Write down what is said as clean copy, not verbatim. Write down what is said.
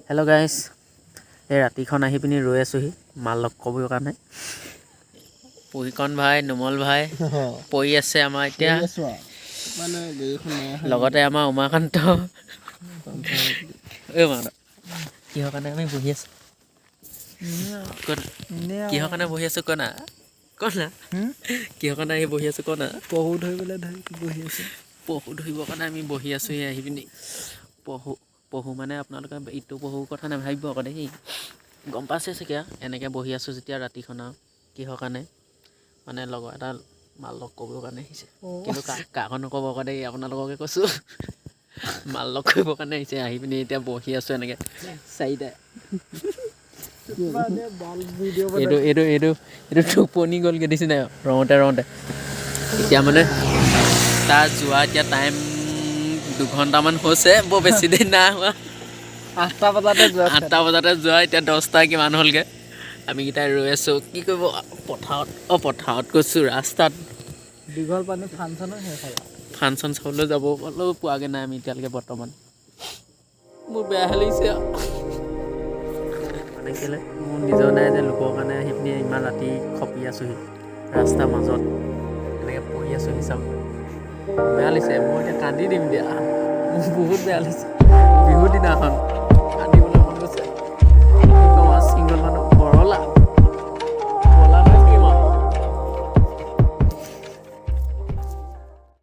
Hello' guys, এই ৰাতিখন আহি পিনি ৰৈ আছোঁহি মাল লগ ক'বৰ কাৰণে। পুহিকণ ভাই, নোমল ভাই পৰি আছে আমাৰ এতিয়া, লগতে আমাৰ উমাকান্ত। কিহৰ কাৰণে আমি বহি আছোঁ, কিহৰ কাৰণে বহি আছোঁ কনা কনা, কিহৰ কাৰণে আহি বহি আছোঁ কনা। পহু ধৰিবলৈ বহি আছোঁ। পহু ধৰিবৰ কাৰণে আমি বহি আছোঁহি আহি পিনি। পহু মানে আপোনালোকে ইটো পহুৰ কথা নাভাবিব আকৌ দেই, গম পাইছে চাগে এনেকৈ বহি আছোঁ যেতিয়া ৰাতিখন আৰু কিহৰ কাৰণে, মানে লগৰ এটা মাল লগ কৰিবৰ কাৰণে আহিছে। কিন্তু কাকো নক'ব আকৌ দেই, আপোনালোককে কৈছোঁ। মাল লগ কৰিবৰ কাৰণে আহিছে, আহি পিনি এতিয়া বহি আছোঁ এনেকৈ চাৰিটাই। এইটো টোপনি গ'লগৈ দিছে নাই ৰওঁতে এতিয়া মানে তাৰ যোৱা এতিয়া টাইম 2 ঘণ্টামান হৈছে, বৰ বেছি দেৰি নাই হোৱা। 8টা বজাতে যোৱা এতিয়া 10টা কিমান হ'লগৈ। আমি কেইটাই ৰৈ আছোঁ, কি কৰিব পথাৰত কৈছোঁ ৰাস্তাত। দীঘল পানী ফাংচনো শেষ হ'ল। ফাংচন চাবলৈ যাব হ'লেও পোৱাগৈ নাই আমি এতিয়ালৈকে বৰ্তমান। মোৰ বেয়াহে লাগিছে আৰু মানে কেলৈ মোৰ নিজৰ নাই যে, লোকৰ কাৰণে আহি পিনি ইমান ৰাতি খপি আছোঁহি ৰাস্তাৰ মাজত এনেকৈ পঢ়ি আছোঁহি। চাওক বেয়া লাগিছে, মই এতিয়া কান্দি দিম দিয়া, মোৰ বহুত বেয়া লাগিছে। বিহুৰ দিনাখন